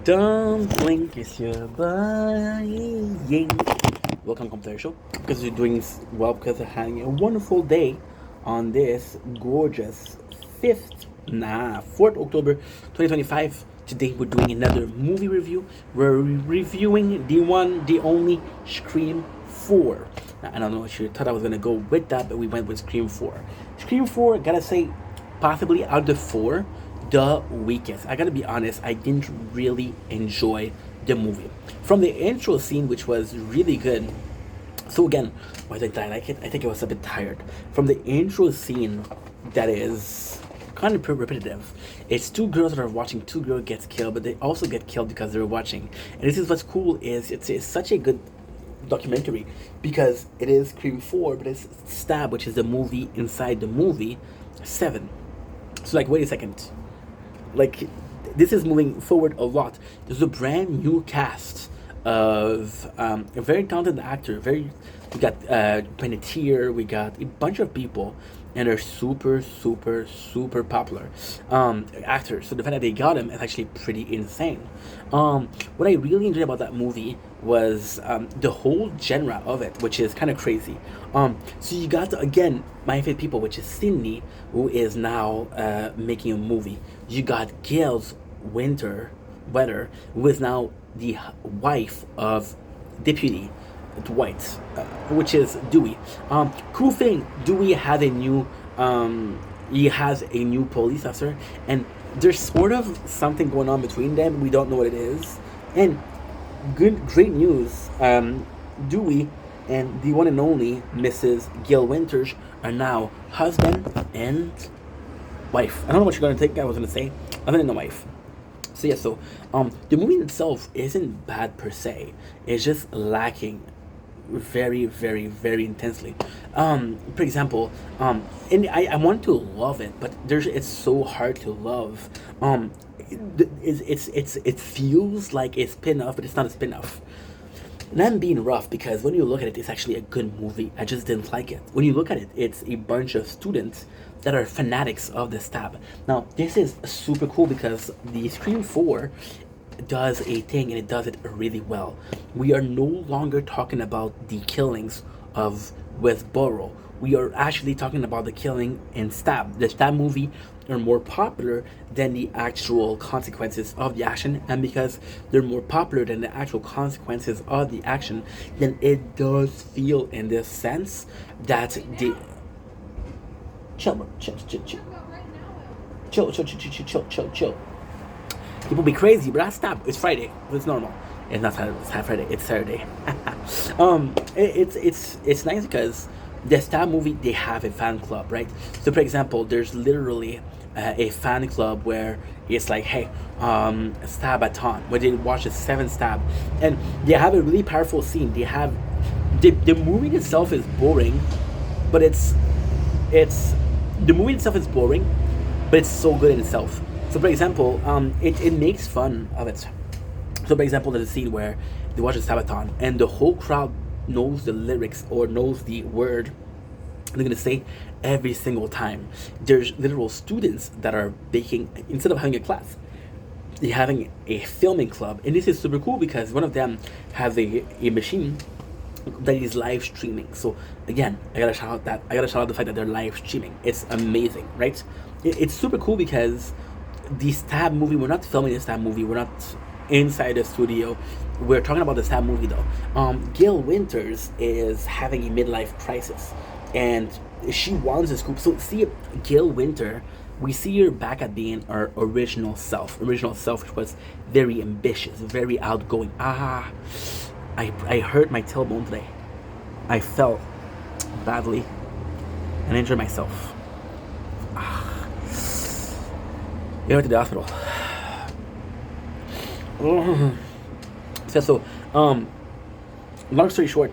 Don't blink, it's your buying. Welcome to the show. Because you're doing well, because you're having a wonderful day on this gorgeous 4th October 2025. Today we're doing another movie review. We're reviewing the one, the only Scream 4. Now, I don't know if you thought I was gonna go with that, but we went with Scream 4. Scream 4, gotta say, possibly out of the four, the weakest. I gotta be honest, I didn't really enjoy the movie. From the intro scene, which was really good. So again, why did I like it? I think I was a bit tired. From the intro scene, that is kind of repetitive. It's two girls that are watching two girls get killed, but they also get killed because they're watching. And this is what's cool is it's such a good documentary because it is Scream 4, but it's Stab, which is the movie inside the movie 7. So like, wait a second, like this is moving forward a lot. There's a brand new cast of a very talented actor. We got Panettiere, we got a bunch of people, and they're super popular actors. So the fact that they got him is actually pretty insane. What I really enjoyed about that movie was the whole genre of it, which is kind of crazy. So you got again my favorite people, which is Sydney, who is now making a movie. You got Gail's Weather, who is now the wife of Deputy Dwight, which is Dewey. Cool thing, Dewey had a new he has a new police officer, and there's sort of something going on between them. We don't know what it is. And great news. Dewey and the one and only Mrs. Gail Winters are now husband and wife. I don't know what you're gonna think I was gonna say. Husband and a wife. So yeah, the movie itself isn't bad per se. It's just lacking very intensely. For example, and I want to love it, but it's so hard to love. It feels like a spin-off, but it's not a spin-off. And I'm being rough because when you look at it, it's actually a good movie. I just didn't like it. When you look at it, it's a bunch of students that are fanatics of the Stab. Now, this is super cool because the Scream 4 does a thing and it does it really well. We are no longer talking about the killings of Westboro. We are actually talking about the killing in Stab. The Stab movie are more popular than the actual consequences of the action, and because they're more popular than the actual consequences of the action, then it does feel in this sense that the chill. People be crazy, but I stop. It's Friday. It's normal. It's not Saturday. It's half Friday. It's Saturday. It's nice because the Stab movie, they have a fan club, right? So for example, there's literally a fan club where it's like, hey, Stabathon, where they watch the 7 Stab, and they have a really powerful scene. They have the movie itself is boring, but it's the movie itself is boring, but it's so good in itself. So, for example, it makes fun of it. So, for example, there's a scene where they watch a Sabaton and the whole crowd knows the lyrics or knows the word they're gonna say every single time. There's literal students that are baking, instead of having a class, they're having a filming club. And this is super cool because one of them has a machine that is live streaming. So again, I gotta shout out the fact that they're live streaming. It's amazing, right? It's super cool because the Stab movie, we're not filming the Stab movie, we're not inside the studio, we're talking about the Stab movie though. Gail Winters is having a midlife crisis and she wants a scoop. So see, Gail Winter, we see her back at being our original self, which was very ambitious, very outgoing. I hurt my tailbone today. I fell badly and injured myself. I went to the hospital. So, long story short,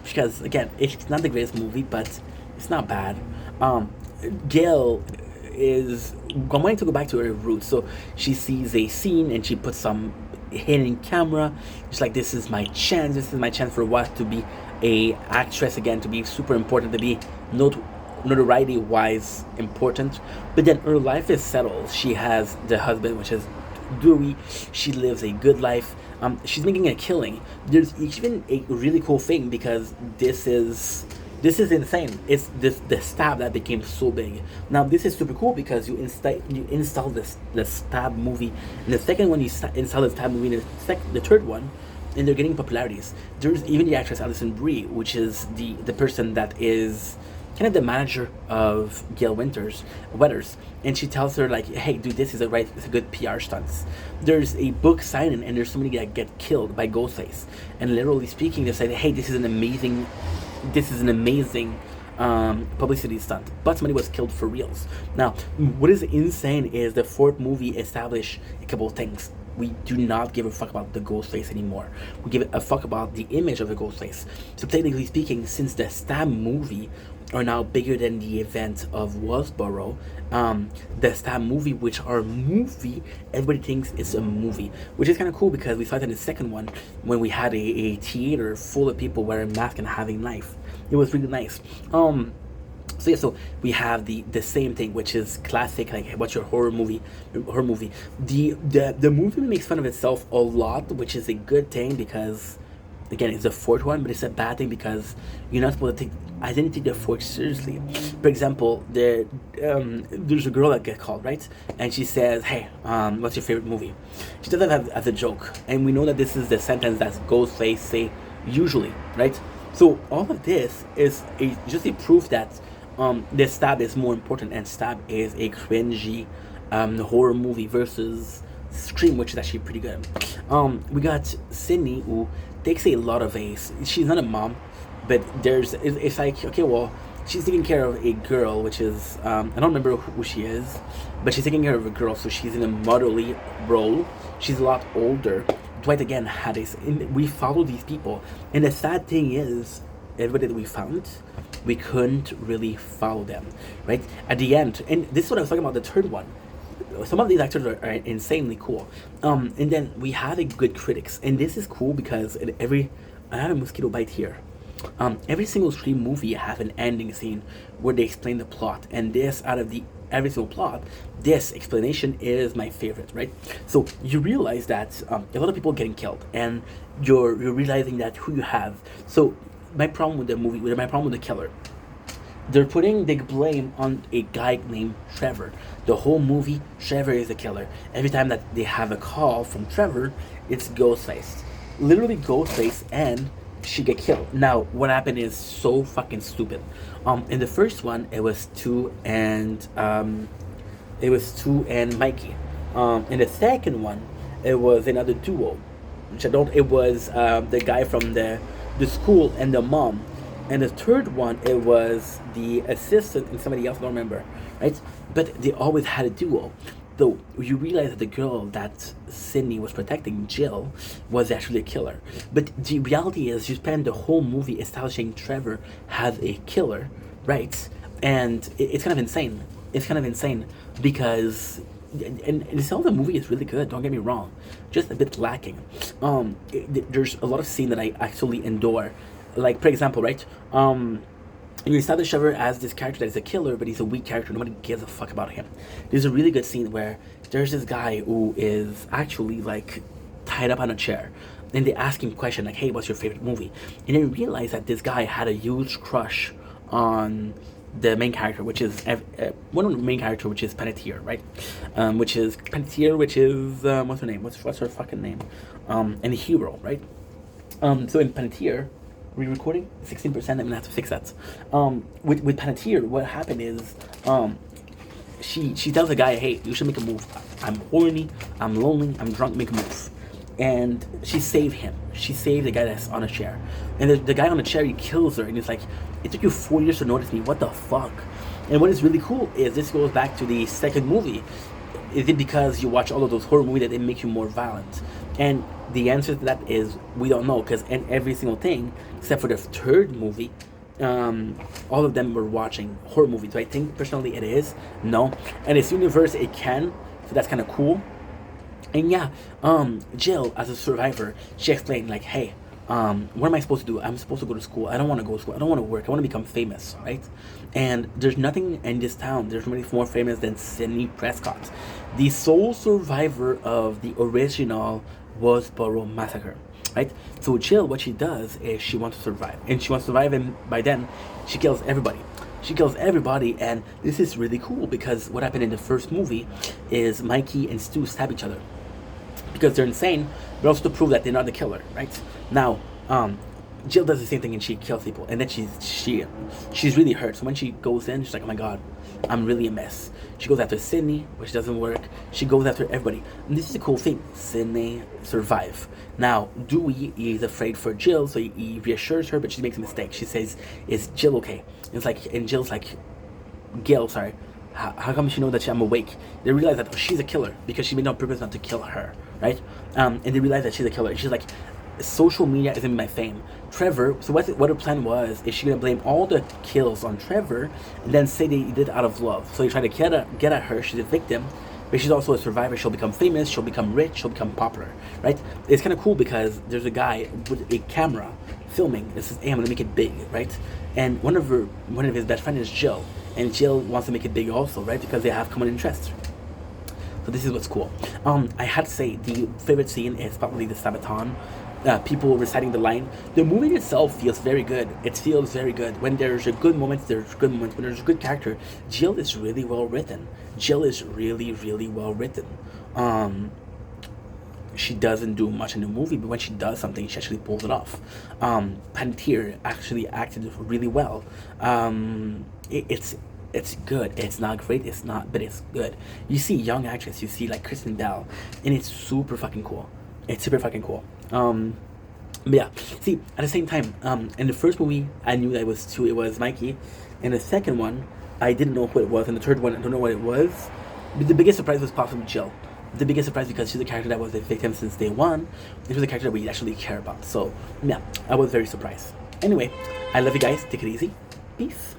because again, it's not the greatest movie, but it's not bad. Gail is wanting to go back to her roots, so she sees a scene and she puts some hidden camera. She's like, "This is my chance. This is my chance for what to be a actress again, to be super important, to be notoriety wise important." But then her life is settled. She has the husband, which is dewy. She lives a good life. She's making a killing. There's even a really cool thing because this is insane. It's this the stab that became so big. Now this is super cool because you install this the stab movie. In the second one, install the stab movie. In the third one, and they're getting popularities. There's even the actress Alison Brie, which is the person that is kind of the manager of Gail Weathers, and she tells her like, "Hey, dude, it's a good PR stunts." There's a book signing, and there's somebody that get killed by Ghostface, and literally speaking, they say, "Hey, this is an amazing publicity stunt," but somebody was killed for reals. Now, what is insane is the fourth movie established a couple of things. We do not give a fuck about the Ghostface anymore. We give a fuck about the image of the Ghostface. So technically speaking, since the Stab movie are now bigger than the event of Wellsboro, the Stab movie, which are a movie, everybody thinks it's a movie, which is kind of cool because we saw it in the second one when we had a theater full of people wearing masks and having knife. It was really nice. So yeah, so we have the same thing, which is classic. Like, what's your horror movie? The movie makes fun of itself a lot, which is a good thing because, again, it's the fourth one, but it's a bad thing because you're not supposed to take. I didn't take the fourth seriously. For example, there's a girl that gets called, right, and she says, "Hey, what's your favorite movie?" She does that as a joke, and we know that this is the sentence that Ghostface say usually, right? So all of this is just a proof that the Stab is more important, and Stab is a cringy horror movie versus Scream, which is actually pretty good. We got Sydney, who takes a lot of ace. She's not a mom, but it's like, okay, well, she's taking care of a girl, which is I don't remember who she is, but she's taking care of a girl, so she's in a motherly role. She's a lot older. Dwight again had this. We follow these people, and the sad thing is, everybody that we found, we couldn't really follow them, right? At the end, and this is what I was talking about, the third one. Some of these actors are insanely cool. And then we had a good critics, and this is cool because I had a mosquito bite here. Every single Scream movie has an ending scene where they explain the plot, and this, out of the every single plot, this explanation is my favorite, right? So you realize that a lot of people getting killed, and you're realizing that who you have. So my problem with the movie, my problem with the killer, they're putting the blame on a guy named Trevor. The whole movie, Trevor is the killer. Every time that they have a call from Trevor, it's Ghostface. Literally Ghostface, and she get killed. Now, what happened is so fucking stupid. In the first one, it was Stu and Mikey. In the second one, it was another duo, which I don't. It was the guy from the school and the mom. And the third one, it was the assistant and somebody else, I don't remember, right? But they always had a duo. Though you realize that the girl that Sydney was protecting, Jill, was actually a killer. But the reality is, you spend the whole movie establishing Trevor has a killer, right? And it's kind of insane. It's kind of insane because, and some of the movie is really good. Don't get me wrong, just a bit lacking. There's a lot of scene that I actually endure. Like, for example, right? You establish Trevor as this character that is a killer, but he's a weak character. Nobody gives a fuck about him. There's a really good scene where there's this guy who is actually like tied up on a chair, and they ask him a question like, "Hey, what's your favorite movie?" And then you realize that this guy had a huge crush on the main character, which is one of the main character, which is Panettiere, right? Which is what's her name? What's her fucking name? And the hero, right? So in Panettiere, re-recording 16%. I'm gonna have to fix that. With Panettiere, what happened is, she tells the guy, "Hey, you should make a move. I'm horny. I'm lonely. I'm drunk. Make a move." And she saved him. She saved the guy that's on a chair. And the guy on the chair, he kills her. And he's like, "It took you 4 years to notice me. What the fuck?" And what is really cool is this goes back to the second movie. Is it because you watch all of those horror movies that it makes you more violent? And the answer to that is we don't know, because in every single thing, except for the third movie, all of them were watching horror movies. Do I think personally it is? No. And this universe, it can, so that's kind of cool. And yeah, Jill, as a survivor, she explained like, "Hey, what am I supposed to do? I'm supposed to go to school. I don't want to go to school. I don't want to work. I want to become famous, right? And there's nothing in this town. There's nobody more famous than Sidney Prescott, the sole survivor of the original Woodsboro massacre, right? So Jill, what she does is she wants to survive, and she wants to survive, and by then, she kills everybody. She kills everybody, and this is really cool because what happened in the first movie is Mikey and Stu stab each other because they're insane, but also to prove that they're not the killer, right? Now, Jill does the same thing and she kills people, and then she's really hurt. So when she goes in, she's like, "Oh my god, I'm really a mess." She goes after Sydney, which doesn't work. She goes after everybody, and this is the cool thing: Sydney survive. Now, Dewey is afraid for Jill, so he reassures her, but she makes a mistake. She says, "Is Jill okay?" And it's like, and Jill's like, Gail, sorry. How come she know that I'm awake? They realize that she's a killer because she made no purpose not to kill her, right? And they realize that she's a killer. And she's like, social media isn't my fame. Trevor. So what her plan was is she gonna blame all the kills on Trevor and then say they did it out of love. So they try to get at her. She's a victim, but she's also a survivor. She'll become famous. She'll become rich. She'll become popular, right? It's kind of cool because there's a guy with a camera filming. This is, hey, I'm gonna make it big, right? And one of his best friends is Jill. And Jill wants to make it big also, right? Because they have common interests. So this is what's cool. I had to say the favorite scene is probably the Sabaton. People reciting the line. The movie itself feels very good. It feels very good. When there's a good moment, there's good moments. When there's a good character, Jill is really well written. Jill is really, really well written. She doesn't do much in the movie, but when she does something, she actually pulls it off. Panettiere actually acted really well. It's good. It's not great. It's not, but it's good. You see young actress. You see like Kristen Bell, and it's super fucking cool. It's super fucking cool. But yeah. See, at the same time, in the first movie, I knew that it was Mikey. In the second one, I didn't know who it was. And the third one, I don't know what it was. But the biggest surprise was possibly Jill. The biggest surprise because she's a character that was a victim since day one. It was a character that we actually care about. So yeah, I was very surprised. Anyway, I love you guys. Take it easy. Peace.